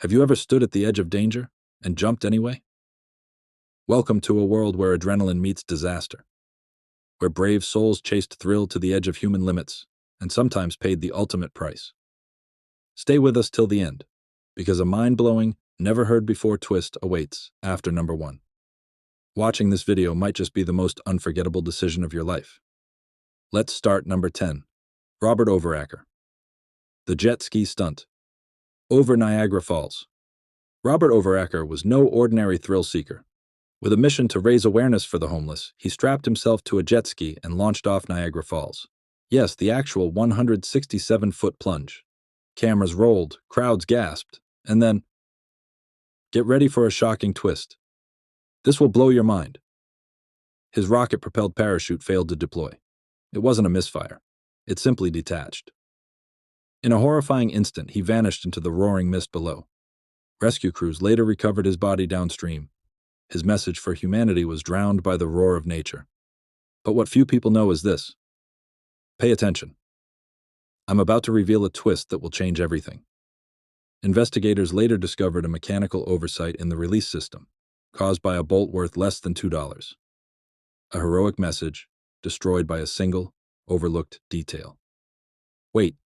Have you ever stood at the edge of danger and jumped anyway? Welcome to a world where adrenaline meets disaster, where brave souls chased thrill to the edge of human limits and sometimes paid the ultimate price. Stay with us till the end, because a mind-blowing, never-heard-before twist awaits after number 1. Watching this video might just be the most unforgettable decision of your life. Let's start number 10. Robert Overacker. The jet ski stunt. Over Niagara Falls. Robert Overacker was no ordinary thrill-seeker. With a mission to raise awareness for the homeless, he strapped himself to a jet ski and launched off Niagara Falls. Yes, the actual 167-foot plunge. Cameras rolled, crowds gasped, and then... Get ready for a shocking twist. This will blow your mind. His rocket-propelled parachute failed to deploy. It wasn't a misfire. It simply detached. In a horrifying instant, he vanished into the roaring mist below. Rescue crews later recovered his body downstream. His message for humanity was drowned by the roar of nature. But what few people know is this. Pay attention. I'm about to reveal a twist that will change everything. Investigators later discovered a mechanical oversight in the release system, caused by a bolt worth less than $2. A heroic message, destroyed by a single, overlooked detail. Wait.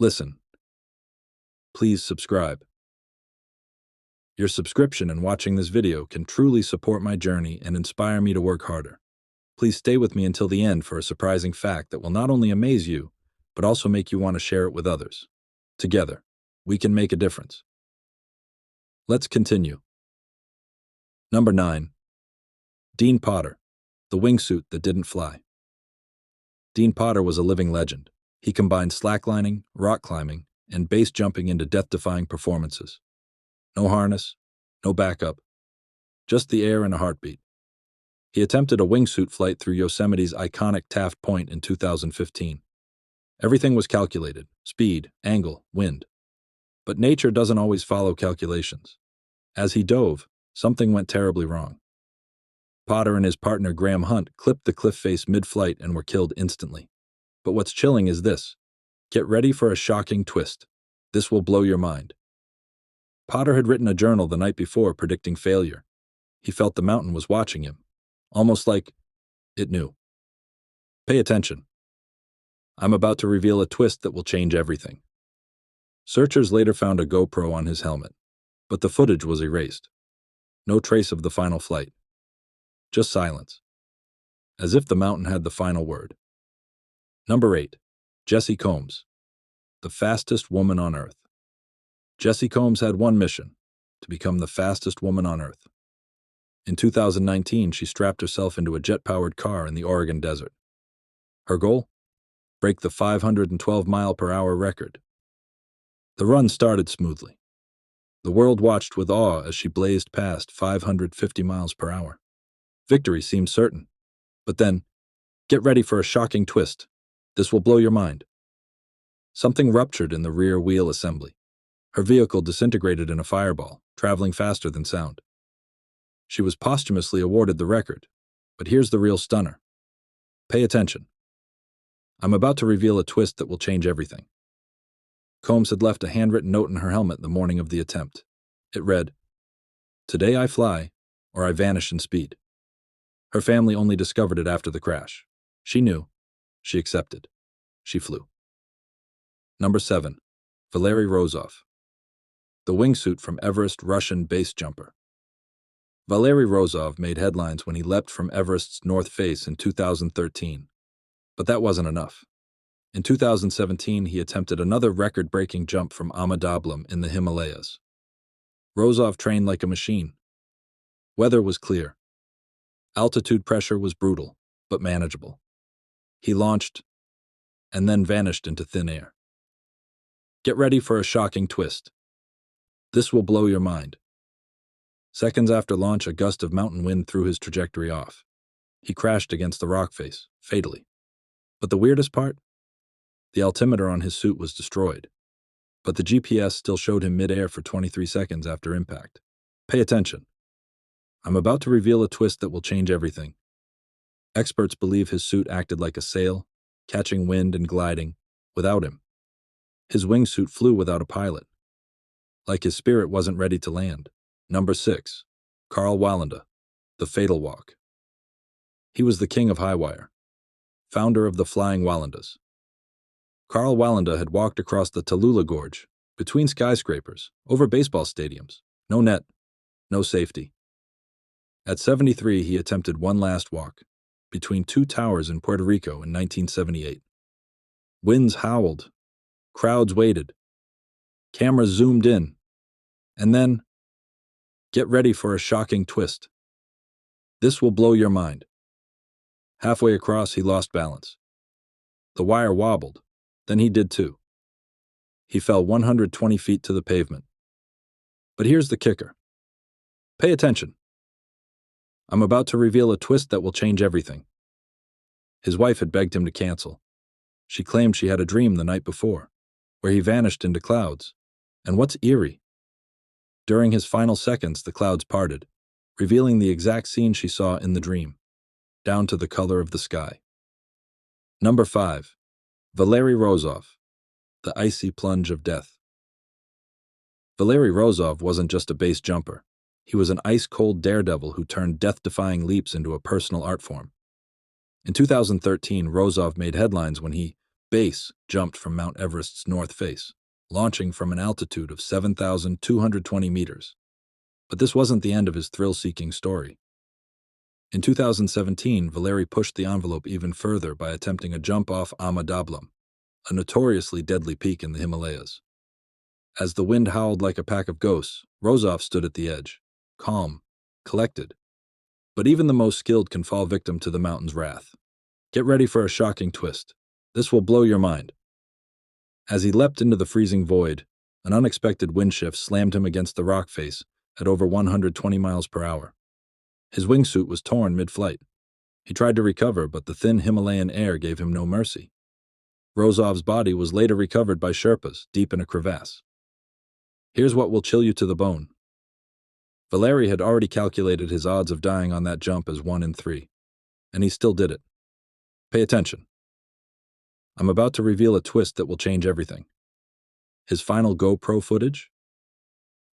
Listen. Please subscribe. Your subscription and watching this video can truly support my journey and inspire me to work harder. Please stay with me until the end for a surprising fact that will not only amaze you, but also make you want to share it with others. Together, we can make a difference. Let's continue. Number 9. Dean Potter, the wingsuit that didn't fly. Dean Potter was a living legend. He combined slacklining, rock climbing, and base jumping into death-defying performances. No harness, no backup, just the air and a heartbeat. He attempted a wingsuit flight through Yosemite's iconic Taft Point in 2015. Everything was calculated: speed, angle, wind. But nature doesn't always follow calculations. As he dove, something went terribly wrong. Potter and his partner Graham Hunt clipped the cliff face mid-flight and were killed instantly. But what's chilling is this. Get ready for a shocking twist. This will blow your mind. Potter had written a journal the night before predicting failure. He felt the mountain was watching him, almost like it knew. Pay attention. I'm about to reveal a twist that will change everything. Searchers later found a GoPro on his helmet, but the footage was erased. No trace of the final flight. Just silence. As if the mountain had the final word. Number 8. Jessie Combs, the fastest woman on Earth. Jessie Combs had one mission: to become the fastest woman on Earth. In 2019, she strapped herself into a jet-powered car in the Oregon desert. Her goal? Break the 512-mile-per-hour record. The run started smoothly. The world watched with awe as she blazed past 550 miles per hour. Victory seemed certain. But then, get ready for a shocking twist. This will blow your mind. Something ruptured in the rear wheel assembly. Her vehicle disintegrated in a fireball, traveling faster than sound. She was posthumously awarded the record, but here's the real stunner. Pay attention. I'm about to reveal a twist that will change everything. Combs had left a handwritten note in her helmet the morning of the attempt. It read, "Today I fly, or I vanish in speed." Her family only discovered it after the crash. She knew. She accepted. She flew. Number 7. Valery Rozov, the wingsuit from Everest Russian base jumper. Valery Rozov made headlines when he leapt from Everest's north face in 2013. But that wasn't enough. In 2017, he attempted another record-breaking jump from Amadablam in the Himalayas. Rozov trained like a machine. Weather was clear. Altitude pressure was brutal, but manageable. He launched, and then vanished into thin air. Get ready for a shocking twist. This will blow your mind. Seconds after launch, a gust of mountain wind threw his trajectory off. He crashed against the rock face, fatally. But the weirdest part? The altimeter on his suit was destroyed, but the GPS still showed him mid-air for 23 seconds after impact. Pay attention. I'm about to reveal a twist that will change everything. Experts believe his suit acted like a sail, catching wind and gliding, without him. His wingsuit flew without a pilot. like his spirit wasn't ready to land. Number 6. Carl Walanda, the Fatal Walk. He was the king of high wire, founder of the Flying Wallendas. Carl Walanda had walked across the Tallulah Gorge, between skyscrapers, over baseball stadiums. No net, no safety. At 73, he attempted one last walk, between two towers in Puerto Rico in 1978. Winds howled, crowds waited, cameras zoomed in, and then, get ready for a shocking twist. This will blow your mind. Halfway across, he lost balance. The wire wobbled, then he did too. He fell 120 feet to the pavement. But here's the kicker. Pay attention. I'm about to reveal a twist that will change everything. His wife had begged him to cancel. She claimed she had a dream the night before, where he vanished into clouds. And what's eerie? During his final seconds, the clouds parted, revealing the exact scene she saw in the dream, down to the color of the sky. Number 5. Valery Rozov, the icy plunge of death. Valery Rozov wasn't just a base jumper. He was an ice-cold daredevil who turned death-defying leaps into a personal art form. In 2013, Rozov made headlines when he base jumped from Mount Everest's north face, launching from an altitude of 7,220 meters. But this wasn't the end of his thrill-seeking story. In 2017, Valery pushed the envelope even further by attempting a jump off Ama Dablam, a notoriously deadly peak in the Himalayas. As the wind howled like a pack of ghosts, Rozov stood at the edge, calm, collected. But even the most skilled can fall victim to the mountain's wrath. Get ready for a shocking twist. This will blow your mind. As he leapt into the freezing void, an unexpected wind shift slammed him against the rock face at over 120 miles per hour. His wingsuit was torn mid-flight. He tried to recover, but the thin Himalayan air gave him no mercy. Rozov's body was later recovered by Sherpas deep in a crevasse. Here's what will chill you to the bone. Valery had already calculated his odds of dying on that jump as 1 in 3, and he still did it. Pay attention. I'm about to reveal a twist that will change everything. His final GoPro footage?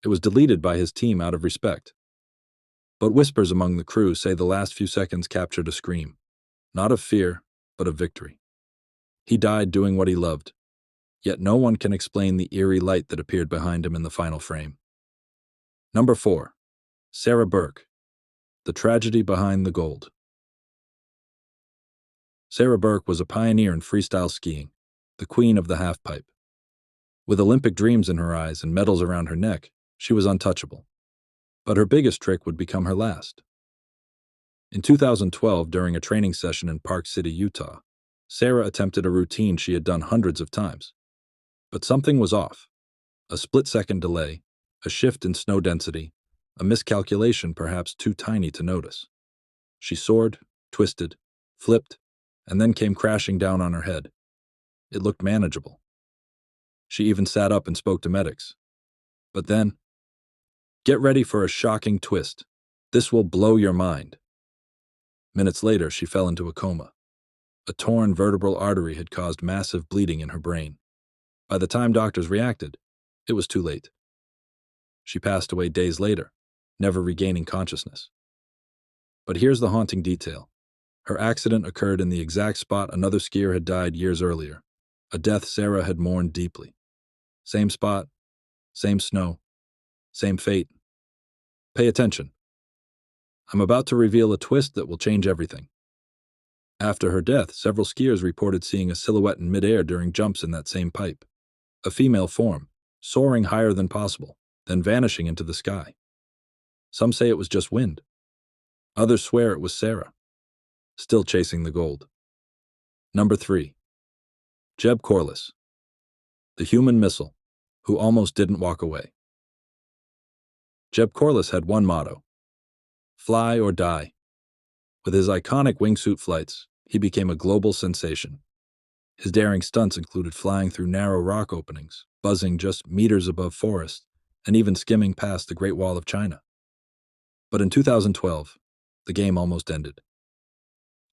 It was deleted by his team out of respect. But whispers among the crew say the last few seconds captured a scream, not of fear, but of victory. He died doing what he loved, yet no one can explain the eerie light that appeared behind him in the final frame. Number 4. Sarah Burke, the tragedy behind the gold. Sarah Burke was a pioneer in freestyle skiing, the queen of the halfpipe. With Olympic dreams in her eyes and medals around her neck, she was untouchable. But her biggest trick would become her last. In 2012, during a training session in Park City, Utah, Sarah attempted a routine she had done hundreds of times. But something was off. A split-second delay, a shift in snow density, a miscalculation perhaps too tiny to notice. She soared, twisted, flipped, and then came crashing down on her head. It looked manageable. She even sat up and spoke to medics. But then, get ready for a shocking twist. This will blow your mind. Minutes later, she fell into a coma. A torn vertebral artery had caused massive bleeding in her brain. By the time doctors reacted, it was too late. She passed away days later, never regaining consciousness. But here's the haunting detail. Her accident occurred in the exact spot another skier had died years earlier, a death Sarah had mourned deeply. Same spot, same snow, same fate. Pay attention. I'm about to reveal a twist that will change everything. After her death, several skiers reported seeing a silhouette in midair during jumps in that same pipe. A female form, soaring higher than possible, then vanishing into the sky. Some say it was just wind. Others swear it was Sarah, still chasing the gold. Number 3. Jeb Corliss, the human missile, who almost didn't walk away. Jeb Corliss had one motto: fly or die. With his iconic wingsuit flights, he became a global sensation. His daring stunts included flying through narrow rock openings, buzzing just meters above forests, and even skimming past the Great Wall of China. But in 2012, the game almost ended.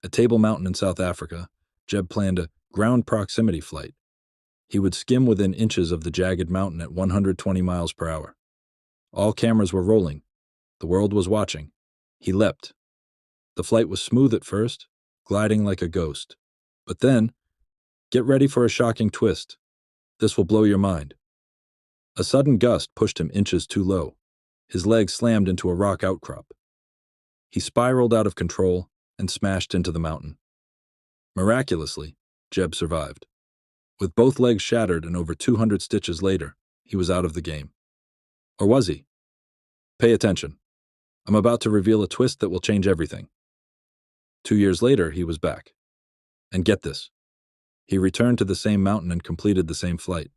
At Table Mountain in South Africa, Jeb planned a ground proximity flight, He would skim within inches of the jagged mountain at 120 miles per hour. All cameras were rolling. The world was watching. He leapt. The flight was smooth at first, gliding like a ghost. But then, get ready for a shocking twist. This will blow your mind. A sudden gust pushed him inches too low. His leg slammed into a rock outcrop. He spiraled out of control and smashed into the mountain. Miraculously, Jeb survived. With both legs shattered and over 200 stitches later, he was out of the game. Or was he? Pay attention. I'm about to reveal a twist that will change everything. 2 years later, he was back. And get this. He returned to the same mountain and completed the same flight.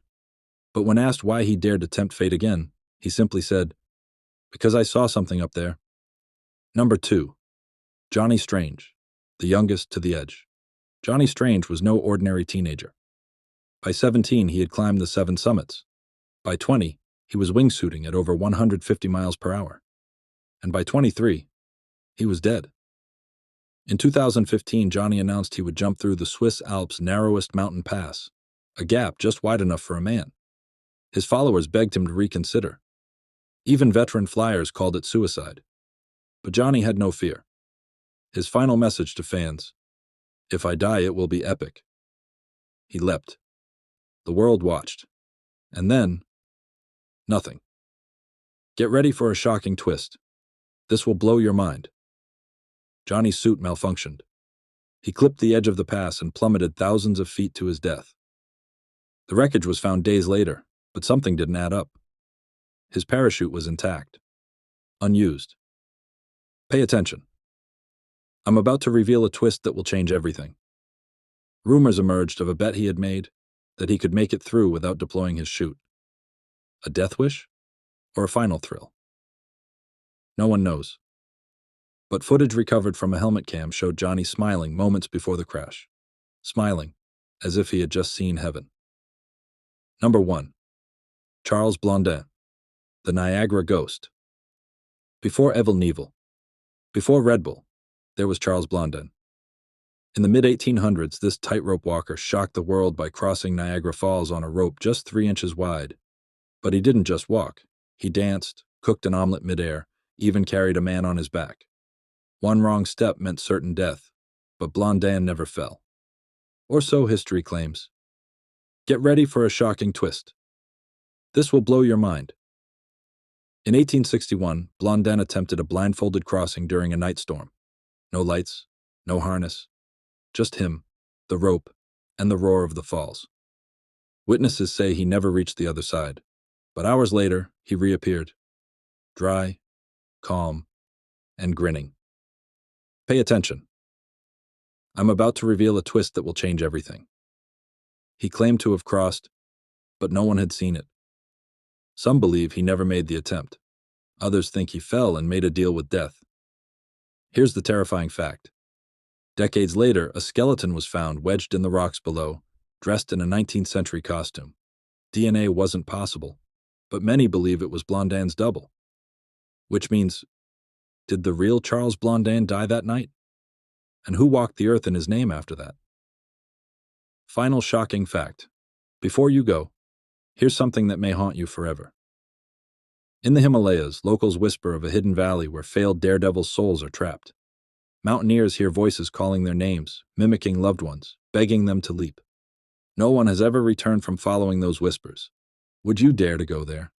But when asked why he dared to tempt fate again, he simply said, "Because I saw something up there." Number 2. Johnny Strange, the youngest to the edge. Johnny Strange was no ordinary teenager. By 17, he had climbed the 7 summits. By 20, he was wingsuiting at over 150 miles per hour. And by 23, he was dead. In 2015, Johnny announced he would jump through the Swiss Alps' narrowest mountain pass, a gap just wide enough for a man. His followers begged him to reconsider. Even veteran flyers called it suicide. But Johnny had no fear. His final message to fans: "If I die, it will be epic." He leapt. The world watched. And then, nothing. Get ready for a shocking twist. This will blow your mind. Johnny's suit malfunctioned. He clipped the edge of the pass and plummeted thousands of feet to his death. The wreckage was found days later, but something didn't add up. His parachute was intact, unused. Pay attention. I'm about to reveal a twist that will change everything. Rumors emerged of a bet he had made, that he could make it through without deploying his chute. A death wish? Or a final thrill? No one knows. But footage recovered from a helmet cam showed Johnny smiling moments before the crash. Smiling, as if he had just seen heaven. Number 1. Charles Blondin, the Niagara Ghost. Before Evel Knievel, before Red Bull, there was Charles Blondin. In the mid-1800s, this tightrope walker shocked the world by crossing Niagara Falls on a rope just 3 inches wide. But he didn't just walk. He danced, cooked an omelet midair, even carried a man on his back. One wrong step meant certain death, but Blondin never fell. Or so history claims. Get ready for a shocking twist. This will blow your mind. In 1861, Blondin attempted a blindfolded crossing during a night storm. No lights, no harness, just him, the rope, and the roar of the falls. Witnesses say he never reached the other side, but hours later, he reappeared, dry, calm, and grinning. Pay attention. I'm about to reveal a twist that will change everything. He claimed to have crossed, but no one had seen it. Some believe he never made the attempt. Others think he fell and made a deal with death. Here's the terrifying fact. Decades later, a skeleton was found wedged in the rocks below, dressed in a 19th century costume. DNA wasn't possible, but many believe it was Blondin's double. Which means, did the real Charles Blondin die that night? And who walked the earth in his name after that? Final shocking fact. Before you go, here's something that may haunt you forever. In the Himalayas, locals whisper of a hidden valley where failed daredevil souls are trapped. Mountaineers hear voices calling their names, mimicking loved ones, begging them to leap. No one has ever returned from following those whispers. Would you dare to go there?